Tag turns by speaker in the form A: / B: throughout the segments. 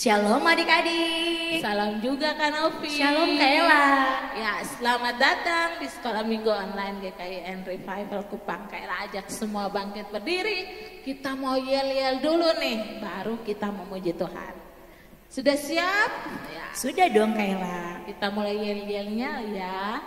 A: Shalom adik-adik.
B: Salam juga Kak Novi.
A: Shalom Kak Ella.
B: Ya, selamat datang di Sekolah Minggu Online GKIN Revival Kupang. Kak Ella ajak semua bangkit berdiri. Kita mau yel-yel dulu nih, baru kita memuji Tuhan. Sudah siap? Ya.
A: Sudah dong Kak Ella.
B: Kita mulai yel-yelnya ya.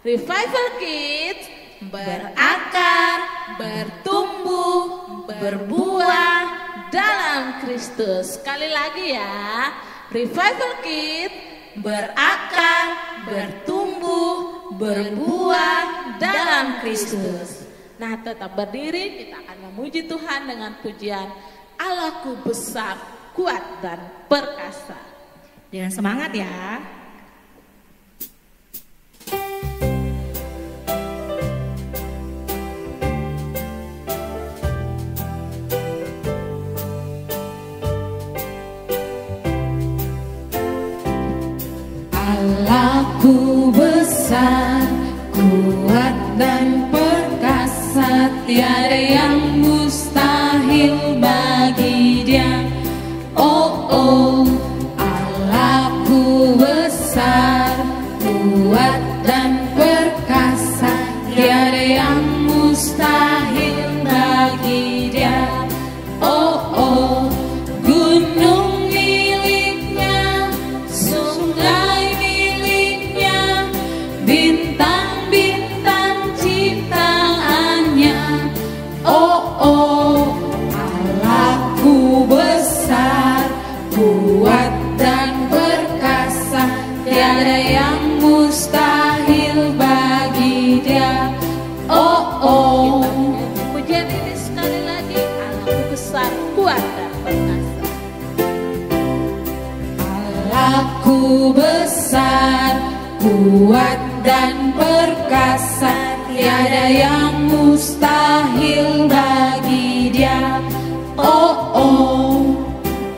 B: Revival Kids berakar, bertumbuh, berbuah dalam Kristus. Sekali lagi ya, Revival Kids berakar, bertumbuh, berbuah dalam Kristus. Nah, tetap berdiri, kita akan memuji Tuhan dengan pujian Allahku besar, kuat dan perkasa.
A: Dengan semangat ya.
C: Allahku besar, kuat dan perkasa, tiada yang mustahil bagi Dia. Oh oh, Allahku besar, kuat dan perkasa, tiada yang mustahil bagi Dia. Oh oh, gunung miliknya, sungai miliknya, bintang-bintang ciptaannya. Oh oh, Allahku besar, kuat dan perkasa, tiada yang mustahil bagi Dia. Oh oh,
B: Pujian ini sekali lagi, Allahku besar, kuat dan perkasa.
C: Allahku besar, kuat dan perkasa, tiada yang mustahil bagi Dia. Oh oh,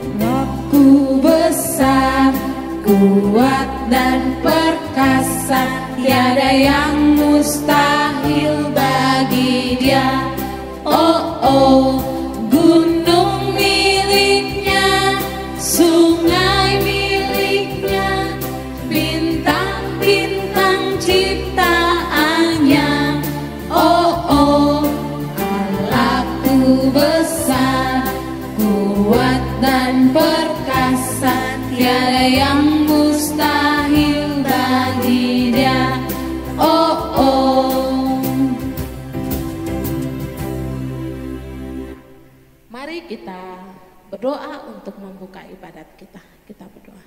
C: Allahku besar, kuat dan perkasa, tiada yang mustahil bagi Dia. Oh oh, gunung miliknya, sungai miliknya, bintang-bintang ciptaannya. Oh oh, Allahku besar, kuat dan perkasa, tiada yang mustahil bagi Dia. Oh oh.
B: Mari kita berdoa untuk membuka ibadat kita. Kita berdoa.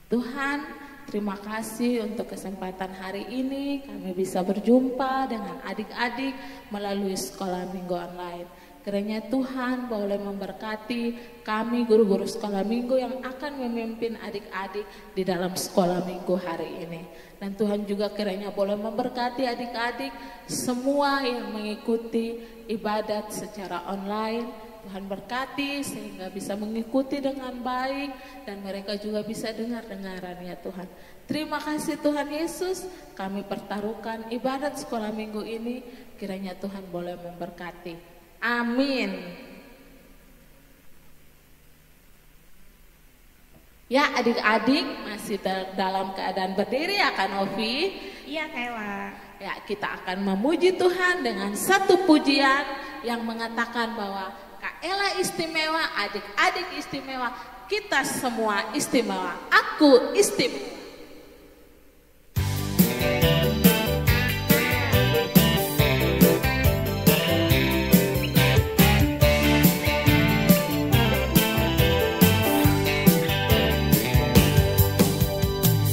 B: Tuhan, terima kasih untuk kesempatan hari ini kami bisa berjumpa dengan adik-adik melalui sekolah minggu online. Kiranya Tuhan boleh memberkati kami guru-guru sekolah minggu yang akan memimpin adik-adik di dalam sekolah minggu hari ini. Dan Tuhan juga kiranya boleh memberkati adik-adik semua yang mengikuti ibadat secara online. Tuhan berkati sehingga bisa mengikuti dengan baik dan mereka juga bisa dengar-dengaran ya Tuhan. Terima kasih Tuhan Yesus, kami pertaruhkan ibadat sekolah minggu ini, kiranya Tuhan boleh memberkati. Amin. Ya adik-adik masih dalam keadaan berdiri ya Kak Novi.
A: Iya Kak Ella.
B: Ya kita akan memuji Tuhan dengan satu pujian yang mengatakan bahwa Kak Ella istimewa, adik-adik istimewa, kita semua istimewa. Aku istimewa.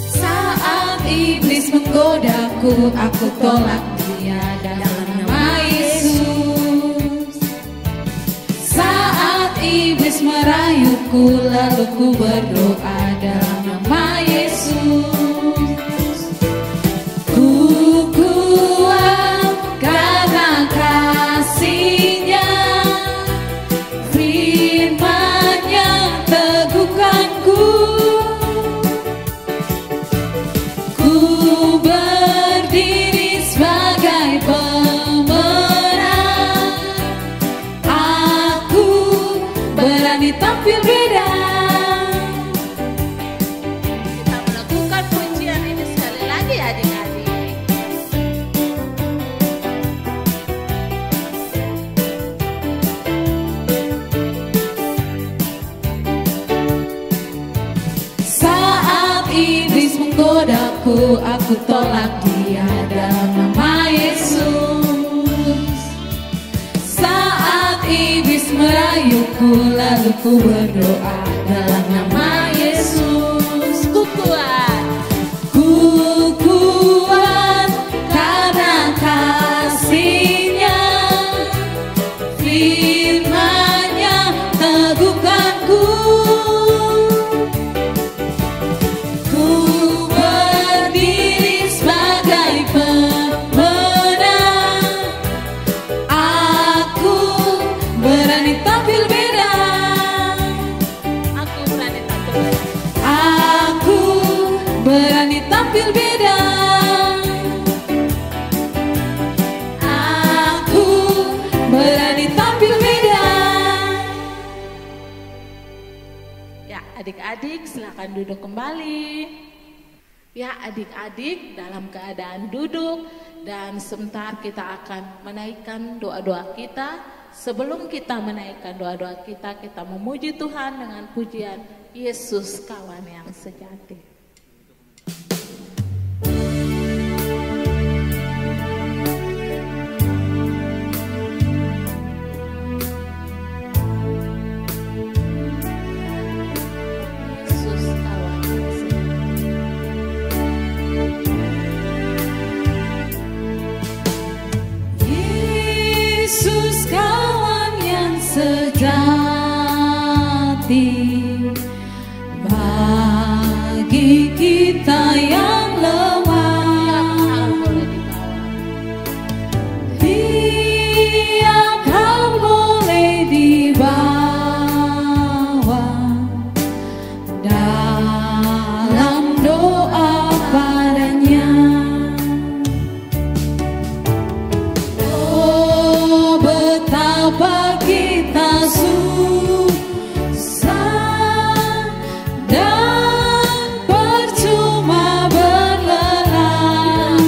C: Saat iblis menggodaku, aku tolak dia dalam nama Yesus. Saat iblis merayuku, lalu ku berdoa dalam nama Yesus. Ku kuat karena kasih-Nya, firman-Nya teguhkanku. Ku berdiri sebagai pemenang. Aku berani tampil beda. iblis menggodaku, aku tolak dia dalam nama Yesus. Saat iblis merayuku, lalu ku berdoa dalam nama Yesus. Ku kuat karena kasih-Nya, firman-Nya teguhkanku. Ku berdiri sebagai pemenang, aku berani tampil beda.
B: Aku berani tampil beda.
C: Aku berani tampil beda. Aku berani tampil beda.
B: Ya, adik-adik silakan duduk kembali. Ya, adik-adik dalam keadaan duduk dan sebentar kita akan menaikkan doa-doa kita. Sebelum kita menaikkan doa-doa kita memuji Tuhan dengan pujian Yesus kawan yang sejati. Yesus kawan yang sejati.
C: Yesus kawan yang sejati, bagi kita yang lemah, tiap hal boleh dibawa dalam doa padanya. Oh, betapa kita susah dan percuma berlelah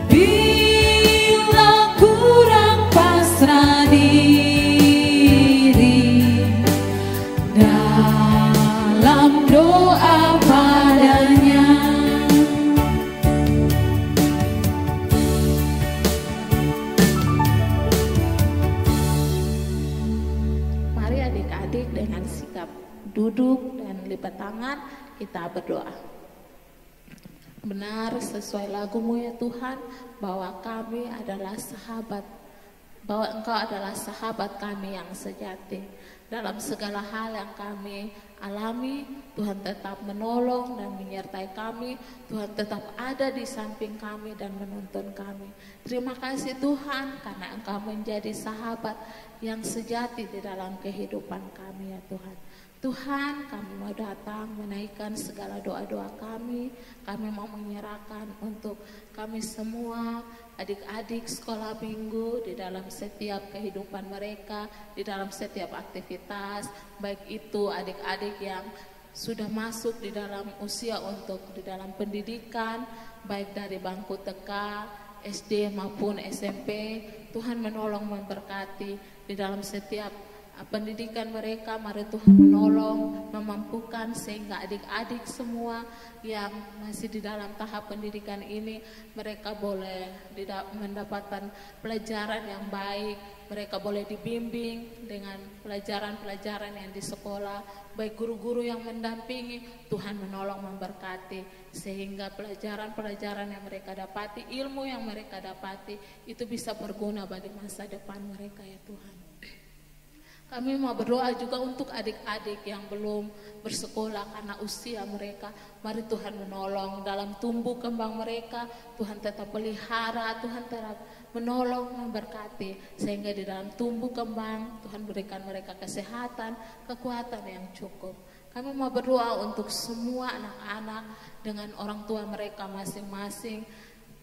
C: bila kurang pasrah diri dalam doa padanya.
B: Mari adik-adik dengan sikap duduk dan lipat tangan kita berdoa. Benar sesuai lagu-Mu ya Tuhan, bahwa kami adalah sahabat, bahwa Engkau adalah sahabat kami yang sejati. Dalam segala hal yang kami alami, Tuhan tetap menolong dan menyertai kami. Tuhan tetap ada di samping kami dan menuntun kami. Terima kasih Tuhan karena Engkau menjadi sahabat yang sejati di dalam kehidupan kami ya Tuhan. Tuhan, kami mau datang menaikkan segala doa-doa kami. Kami mau menyerahkan untuk kami semua, adik-adik sekolah minggu di dalam setiap kehidupan mereka, di dalam setiap aktivitas, baik itu adik-adik yang sudah masuk di dalam usia untuk di dalam pendidikan, baik dari bangku TK, SD maupun SMP. Tuhan menolong memberkati di dalam setiap pendidikan mereka. Mari Tuhan menolong, memampukan sehingga adik-adik semua yang masih di dalam tahap pendidikan ini, mereka boleh mendapatkan pelajaran yang baik, mereka boleh dibimbing dengan pelajaran-pelajaran yang di sekolah, baik guru-guru yang mendampingi. Tuhan menolong memberkati sehingga pelajaran-pelajaran yang mereka dapati, ilmu yang mereka dapati itu bisa berguna bagi masa depan mereka ya Tuhan. Kami mau berdoa juga untuk adik-adik yang belum bersekolah karena usia mereka. Mari Tuhan menolong dalam tumbuh kembang mereka. Tuhan tetap pelihara, Tuhan tetap menolong, memberkati. Sehingga di dalam tumbuh kembang, Tuhan berikan mereka kesehatan, kekuatan yang cukup. Kami mau berdoa untuk semua anak-anak dengan orang tua mereka masing-masing.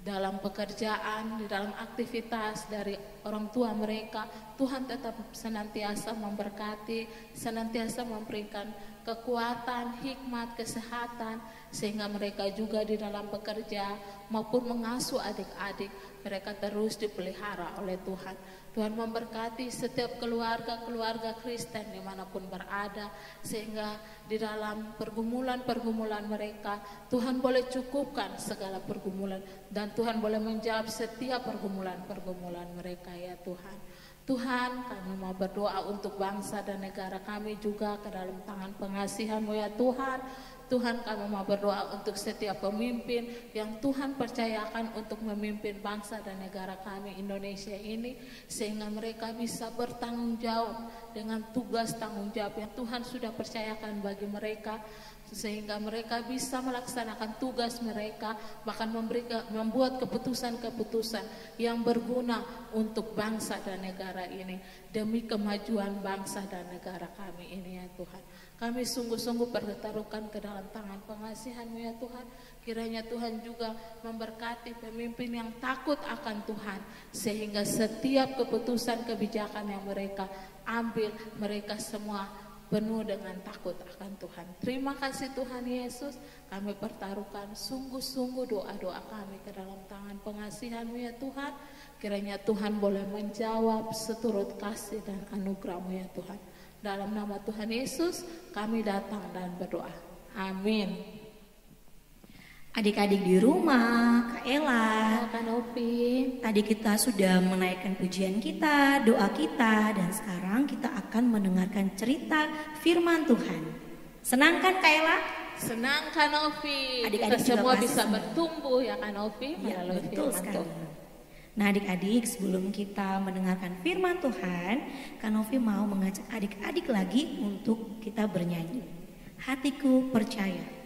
B: Dalam pekerjaan, di dalam aktivitas, dari orang tua mereka. Tuhan tetap senantiasa memberkati, senantiasa memberikan kekuatan, hikmat, kesehatan, sehingga mereka juga di dalam bekerja maupun mengasuh adik-adik, mereka terus dipelihara oleh Tuhan. Tuhan memberkati setiap keluarga-keluarga Kristen dimanapun berada, sehingga di dalam pergumulan-pergumulan mereka Tuhan boleh cukupkan segala pergumulan, dan Tuhan boleh menjawab setiap pergumulan-pergumulan mereka ya Tuhan. Tuhan, kami mau berdoa untuk bangsa dan negara kami juga ke dalam tangan pengasihan-Mu ya Tuhan. Tuhan, kami mau berdoa untuk setiap pemimpin yang Tuhan percayakan untuk memimpin bangsa dan negara kami Indonesia ini, sehingga mereka bisa bertanggung jawab dengan tugas tanggung jawab yang Tuhan sudah percayakan bagi mereka, sehingga mereka bisa melaksanakan tugas mereka, bahkan membuat keputusan-keputusan yang berguna untuk bangsa dan negara ini, demi kemajuan bangsa dan negara kami ini ya Tuhan. Kami sungguh-sungguh pertaruhkan ke dalam tangan pengasihan-Mu ya Tuhan. Kiranya Tuhan juga memberkati pemimpin yang takut akan Tuhan, sehingga setiap keputusan kebijakan yang mereka ambil, mereka semua penuh dengan takut akan Tuhan. Terima kasih Tuhan Yesus, kami pertaruhkan sungguh-sungguh doa-doa kami ke dalam tangan pengasihan-Mu ya Tuhan. Kiranya Tuhan boleh menjawab seturut kasih dan anugerah-Mu ya Tuhan. Dalam nama Tuhan Yesus kami datang dan berdoa. Amin.
A: Adik-adik di rumah, Kak Ella,
B: Kak Novi,
A: tadi kita sudah menaikkan pujian kita, doa kita, dan sekarang kita akan mendengarkan cerita firman Tuhan. Senang kan Kak Ella?
B: senang Kak Novi.
A: Adik-adik
B: Kita semua
A: juga
B: bisa
A: pasti
B: bertumbuh ya Kak Novi
A: Ya,
B: melalui
A: betul
B: firman
A: sekali.
B: Tuhan.
A: Nah adik-adik, sebelum kita mendengarkan firman Tuhan, Kak Novi mau mengajak adik-adik lagi untuk kita bernyanyi. Hatiku percaya.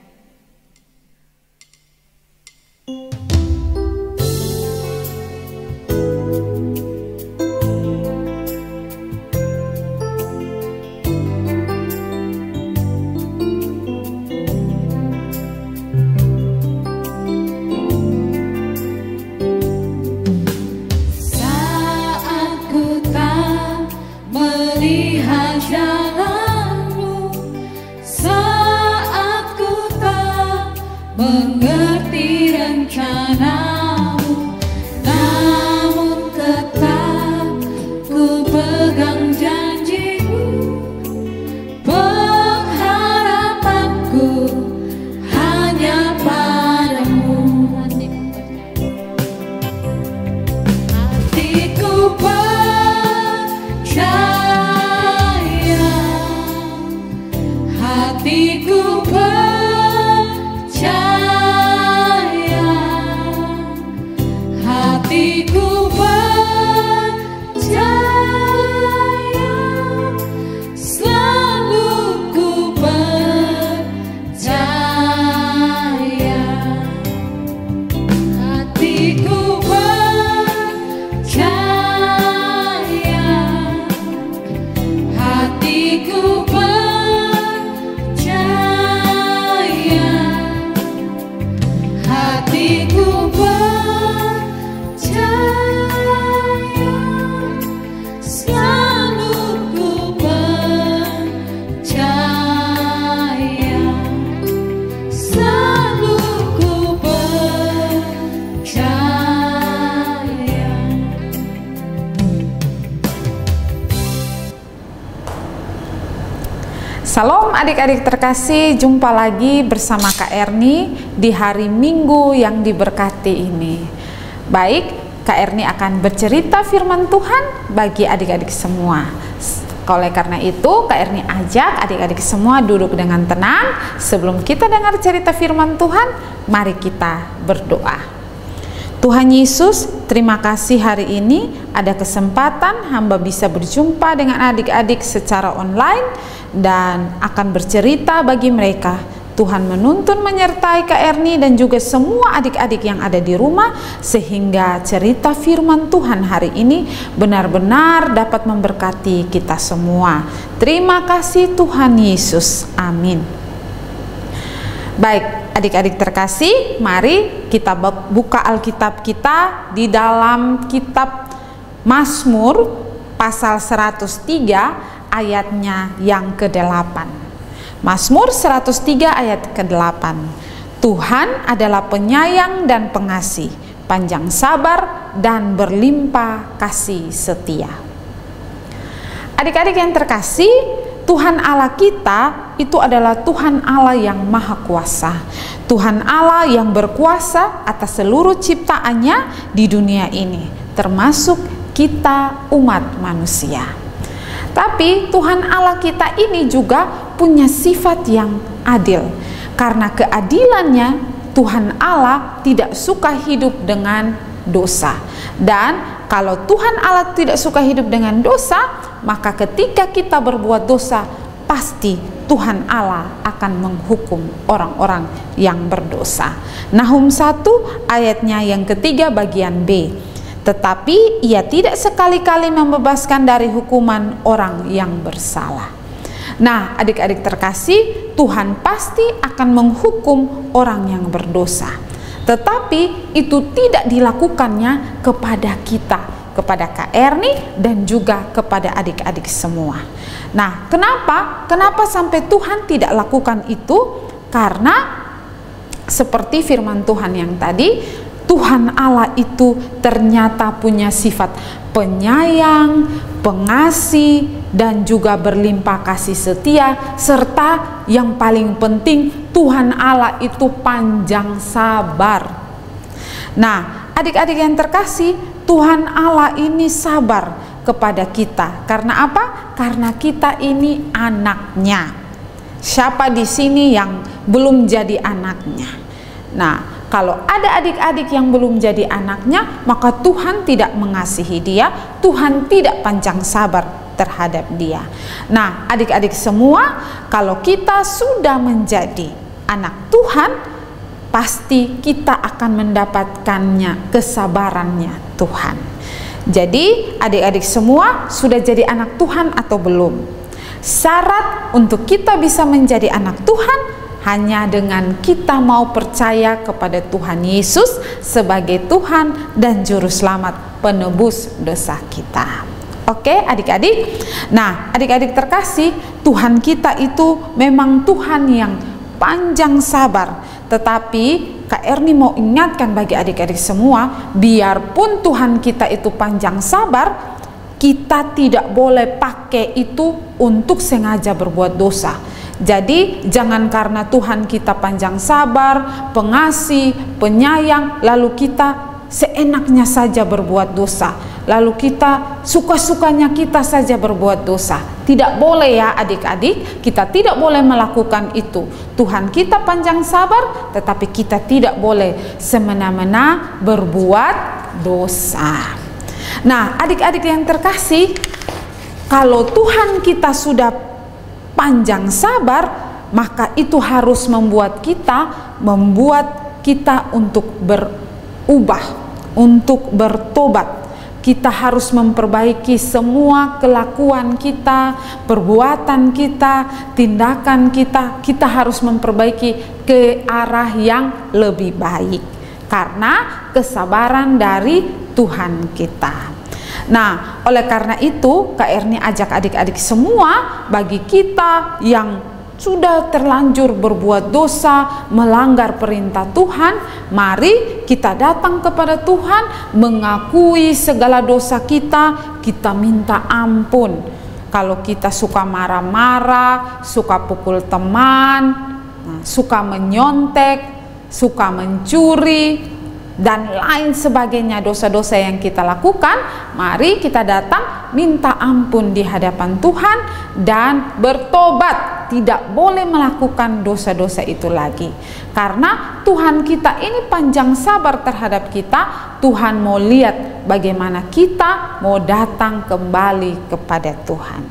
C: Saat ku tak melihat jalanmu, saat ku tak mengerti rencanamu, namun tetap ku pegang janjimu. Pengharapanku hanya padamu. Hatiku percaya, hatiku percaya, hatiku percaya, selalu ku percaya. Hatiku percaya, hatiku percaya, hatiku percaya, selalu ku percaya, selalu ku percaya.
D: Salam adik-adik terkasih, jumpa lagi bersama Kak Erni di hari Minggu yang diberkati ini. Baik, Kak Erni akan bercerita firman Tuhan bagi adik-adik semua. Oleh karena itu, Kak Erni ajak adik-adik semua duduk dengan tenang. Sebelum kita dengar cerita firman Tuhan, mari kita berdoa. Tuhan Yesus, terima kasih hari ini ada kesempatan hamba bisa berjumpa dengan adik-adik secara online dan akan bercerita bagi mereka. Tuhan menuntun menyertai Kak Erni dan juga semua adik-adik yang ada di rumah, sehingga cerita firman Tuhan hari ini benar-benar dapat memberkati kita semua. Terima kasih Tuhan Yesus. Amin. Baik, adik-adik terkasih, mari kita buka Alkitab kita di dalam kitab Mazmur pasal 103 ayatnya yang ke-8. Mazmur 103 ayat ke-8. Tuhan adalah penyayang dan pengasih, panjang sabar dan berlimpah kasih setia. Adik-adik yang terkasih, Tuhan Allah kita itu adalah Tuhan Allah yang maha kuasa. Tuhan Allah yang berkuasa atas seluruh ciptaannya di dunia ini, termasuk kita umat manusia. Tapi Tuhan Allah kita ini juga punya sifat yang adil. Karena keadilannya, Tuhan Allah tidak suka hidup dengan dosa. Dan kalau Tuhan Allah tidak suka hidup dengan dosa, maka ketika kita berbuat dosa, pasti Tuhan Allah akan menghukum orang-orang yang berdosa. Nahum 1 ayatnya yang ketiga bagian B. Tetapi ia tidak sekali-kali membebaskan dari hukuman orang yang bersalah. Nah, adik-adik terkasih, Tuhan pasti akan menghukum orang yang berdosa. Tetapi itu tidak dilakukannya kepada kita, kepada Kak Erni dan juga kepada adik-adik semua. Nah, kenapa sampai Tuhan tidak lakukan itu? Karena seperti firman Tuhan yang tadi, Tuhan Allah itu ternyata punya sifat penyayang, pengasih, dan juga berlimpah kasih setia, serta yang paling penting Tuhan Allah itu panjang sabar. Nah, adik-adik yang terkasih, Tuhan Allah ini sabar kepada kita. Karena apa? Karena kita ini anaknya. Siapa di sini yang belum jadi anaknya? Nah, kalau ada adik-adik yang belum jadi anaknya, maka Tuhan tidak mengasihi dia, Tuhan tidak panjang sabar terhadap dia. Nah, adik-adik semua, kalau kita sudah menjadi anak Tuhan, pasti kita akan mendapatkannya kesabarannya Tuhan. Jadi, adik-adik semua sudah jadi anak Tuhan atau belum? Syarat untuk kita bisa menjadi anak Tuhan hanya dengan kita mau percaya kepada Tuhan Yesus sebagai Tuhan dan Juru Selamat penebus dosa kita. Oke adik-adik? Nah, adik-adik terkasih, Tuhan kita itu memang Tuhan yang panjang sabar. Tetapi Kak Erni mau ingatkan bagi adik-adik semua, biarpun Tuhan kita itu panjang sabar, kita tidak boleh pakai itu untuk sengaja berbuat dosa. Jadi jangan karena Tuhan kita panjang sabar, pengasih, penyayang, lalu kita seenaknya saja berbuat dosa, lalu kita suka-sukanya kita saja berbuat dosa. Tidak boleh ya adik-adik, kita tidak boleh melakukan itu. Tuhan kita panjang sabar, tetapi kita tidak boleh semena-mena berbuat dosa. Nah, adik-adik yang terkasih, kalau Tuhan kita sudah panjang sabar, maka itu harus membuat kita untuk berubah, untuk bertobat. Kita harus memperbaiki semua kelakuan kita, perbuatan kita, tindakan kita. Kita harus memperbaiki ke arah yang lebih baik karena kesabaran dari Tuhan kita. Nah, oleh karena itu Kak Erni ajak adik-adik semua, bagi kita yang sudah terlanjur berbuat dosa, melanggar perintah Tuhan, mari kita datang kepada Tuhan, mengakui segala dosa kita, kita minta ampun. Kalau kita suka marah-marah, suka pukul teman, suka menyontek, suka mencuri, dan lain sebagainya dosa-dosa yang kita lakukan, mari kita datang minta ampun di hadapan Tuhan dan bertobat. Tidak boleh melakukan dosa-dosa itu lagi, karena Tuhan kita ini panjang sabar terhadap kita. Tuhan mau lihat bagaimana kita mau datang kembali kepada Tuhan.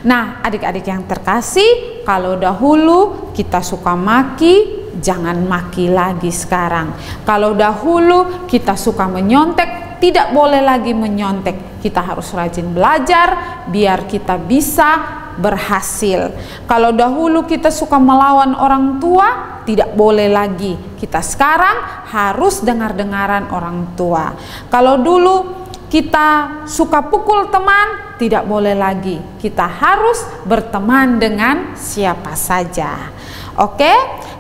D: Nah, adik-adik yang terkasih, kalau dahulu kita suka maki, jangan maki lagi sekarang. Kalau dahulu kita suka menyontek, tidak boleh lagi menyontek. Kita harus rajin belajar biar kita bisa berhasil. Kalau dahulu kita suka melawan orang tua, tidak boleh lagi. Kita sekarang harus dengar-dengaran orang tua. Kalau dulu kita suka pukul teman, tidak boleh lagi. Kita harus berteman dengan siapa saja. Oke?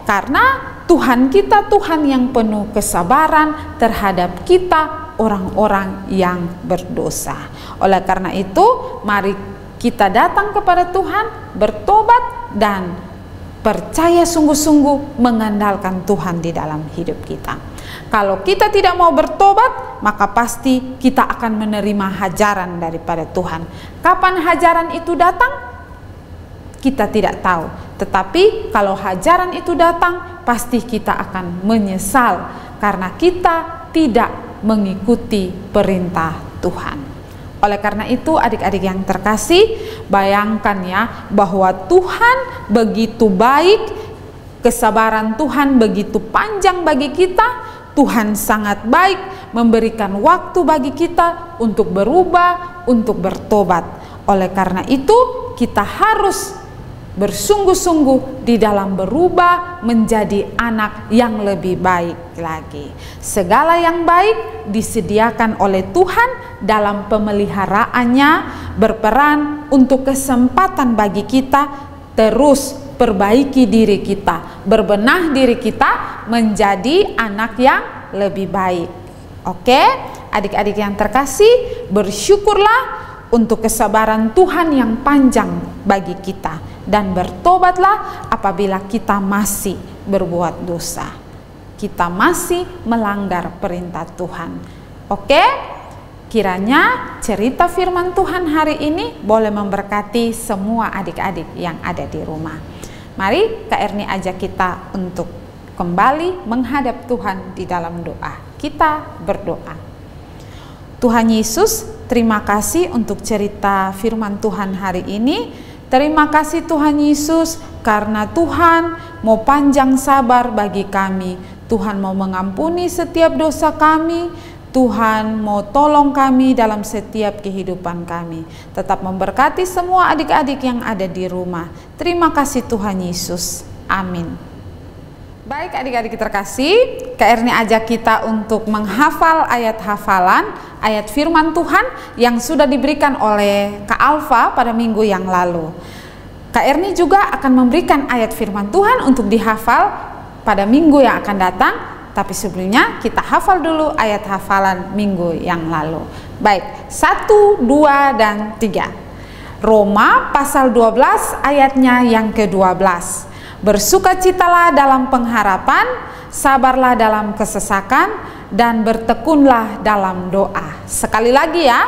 D: Karena Tuhan kita Tuhan yang penuh kesabaran terhadap kita orang-orang yang berdosa. Oleh karena itu, mari kita datang kepada Tuhan, bertobat dan percaya sungguh-sungguh mengandalkan Tuhan di dalam hidup kita. Kalau kita tidak mau bertobat, maka pasti kita akan menerima hajaran daripada Tuhan. Kapan hajaran itu datang? Kita tidak tahu. Tetapi kalau hajaran itu datang, pasti kita akan menyesal karena kita tidak mengikuti perintah Tuhan. Oleh karena itu, adik-adik yang terkasih, bayangkan ya bahwa Tuhan begitu baik, kesabaran Tuhan begitu panjang bagi kita. Tuhan sangat baik memberikan waktu bagi kita untuk berubah, untuk bertobat. Oleh karena itu, kita harus bersungguh-sungguh di dalam berubah menjadi anak yang lebih baik lagi. Segala yang baik disediakan oleh Tuhan dalam pemeliharaannya, berperan untuk kesempatan bagi kita terus perbaiki diri kita, berbenah diri kita menjadi anak yang lebih baik. Oke, adik-adik yang terkasih, bersyukurlah untuk kesabaran Tuhan yang panjang bagi kita, dan bertobatlah apabila kita masih berbuat dosa, kita masih melanggar perintah Tuhan. Oke, kiranya cerita firman Tuhan hari ini boleh memberkati semua adik-adik yang ada di rumah. Mari Kak Erni ajak kita untuk kembali menghadap Tuhan di dalam doa. Kita berdoa. Tuhan Yesus, terima kasih untuk cerita firman Tuhan hari ini. Terima kasih Tuhan Yesus karena Tuhan mau panjang sabar bagi kami. Tuhan mau mengampuni setiap dosa kami. Tuhan mau tolong kami dalam setiap kehidupan kami. Tetap memberkati semua adik-adik yang ada di rumah. Terima kasih Tuhan Yesus. Amin. Baik adik-adik terkasih, Kak Erni ajak kita untuk menghafal ayat hafalan, ayat firman Tuhan yang sudah diberikan oleh Kak Alfa pada minggu yang lalu. Kak Erni juga akan memberikan ayat firman Tuhan untuk dihafal pada minggu yang akan datang. Tapi sebelumnya kita hafal dulu ayat hafalan minggu yang lalu. Baik, 1, 2, dan 3. Roma pasal 12 ayatnya yang ke-12. Bersukacitalah dalam pengharapan, sabarlah dalam kesesakan, dan bertekunlah dalam doa. Sekali lagi ya,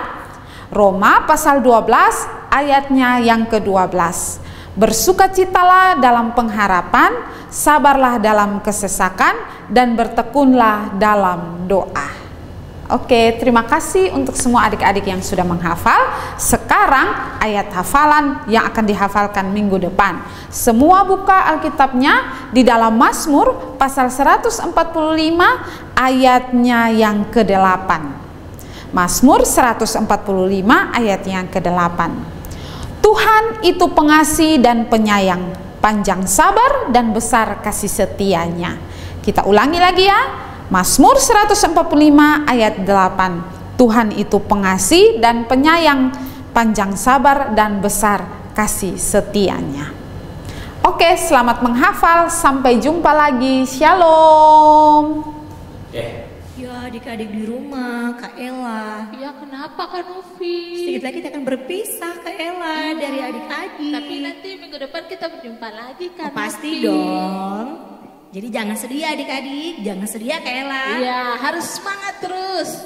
D: Roma pasal 12 ayatnya yang ke-12. Bersukacitalah dalam pengharapan, sabarlah dalam kesesakan, dan bertekunlah dalam doa. Oke, terima kasih untuk semua adik-adik yang sudah menghafal. Sekarang ayat hafalan yang akan dihafalkan minggu depan. Semua buka Alkitabnya di dalam Mazmur pasal 145 ayatnya yang ke-8. Mazmur 145 ayat yang ke-8. Tuhan itu pengasih dan penyayang, panjang sabar dan besar kasih setianya. Kita ulangi lagi ya. Mazmur 145 ayat 8. Tuhan itu pengasih dan penyayang, panjang sabar dan besar kasih setianya. Oke, selamat menghafal. Sampai jumpa lagi. Shalom.
A: Ya adik-adik di rumah, Kak Ella.
B: Ya kenapa Kak Novi?
A: Sedikit lagi kita akan berpisah Kak Ella dari adik-adik.
B: Tapi nanti minggu depan kita berjumpa lagi Kak Novi.
A: Pasti dong. Jadi jangan sedih adik-adik, jangan sedih ya Kak Ella.
B: Iya, harus semangat terus.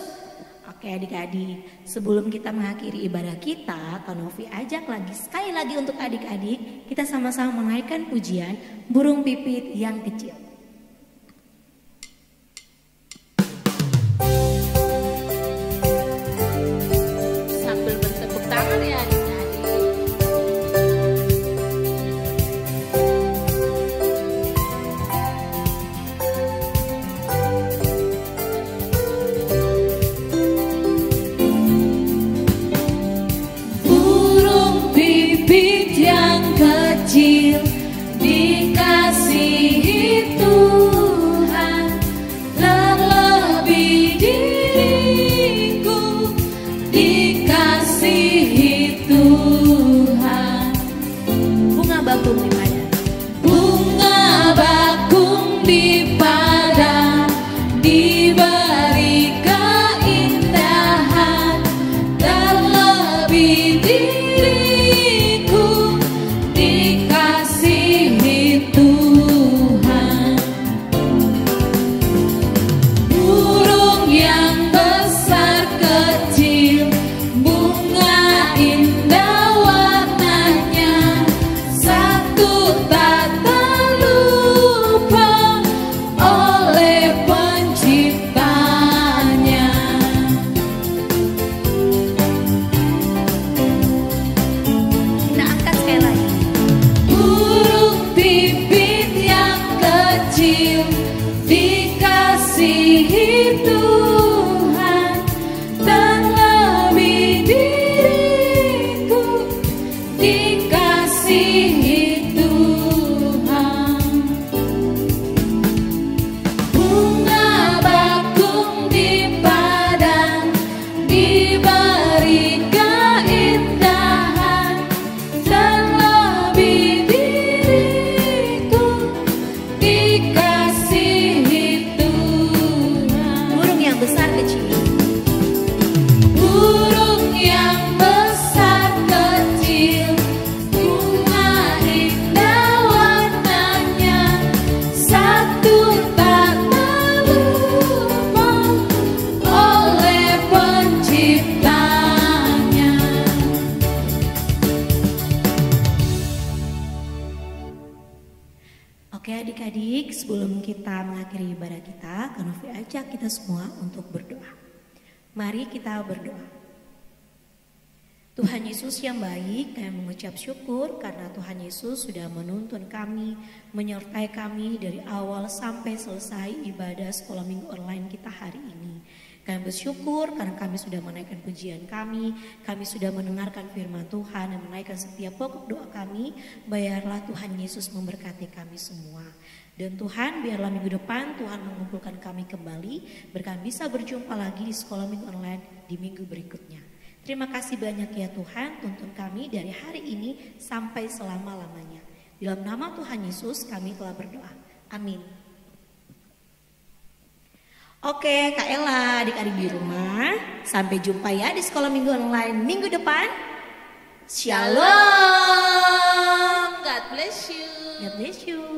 A: Oke adik-adik, sebelum kita mengakhiri ibadah kita, Kak Novi ajak lagi sekali lagi untuk adik-adik, kita sama-sama menaikkan pujian Burung Pipit yang Kecil.
B: Sambil bertepuk tangan ya adik-adik.
C: Burung pipit yang kecil dikasihi Tuhan.
A: bakung di padang.
C: Bunga bakung di padang diberi keindahan, terlebih diriku dikasihi Tuhan. Burung yang besar kecil, bunga indah warnanya, satu tak terlupa oleh penciptanya.
A: Kita angkat sekali lagi.
C: Burung pipit yang kecil dikasihi Tuhan, terlebih diriku dikasihi Tuhan. Bunga bakung di padang diberi keindahan, terlebih diriku dikasihi Tuhan.
A: Burung yang besar kecil.
C: Burung yang besar kecil, bunga indah warnanya, satu tak terlupa oleh penciptanya.
A: Oke adik-adik, sebelum kita mengakhiri ibadah kita, Kak Novi ajak kita semua untuk berdoa. Mari kita berdoa. Tuhan Yesus yang baik, kami mengucap syukur karena Tuhan Yesus sudah menuntun kami, menyertai kami dari awal sampai selesai ibadah sekolah minggu online kita hari ini. Kami bersyukur karena kami sudah menaikkan pujian kami sudah mendengarkan firman Tuhan dan menaikkan setiap pokok doa kami. Biarlah Tuhan Yesus memberkati kami semua. Dan Tuhan, biarlah minggu depan Tuhan mengumpulkan kami kembali, kami bisa berjumpa lagi di sekolah minggu online di minggu berikutnya. Terima kasih banyak ya Tuhan, tuntun kami dari hari ini sampai selama-lamanya. Dalam nama Tuhan Yesus kami telah berdoa. Amin. Oke Kak Ella, adik-adik di rumah, sampai jumpa ya di sekolah minggu online minggu depan. Shalom.
B: God bless you.
A: God bless you.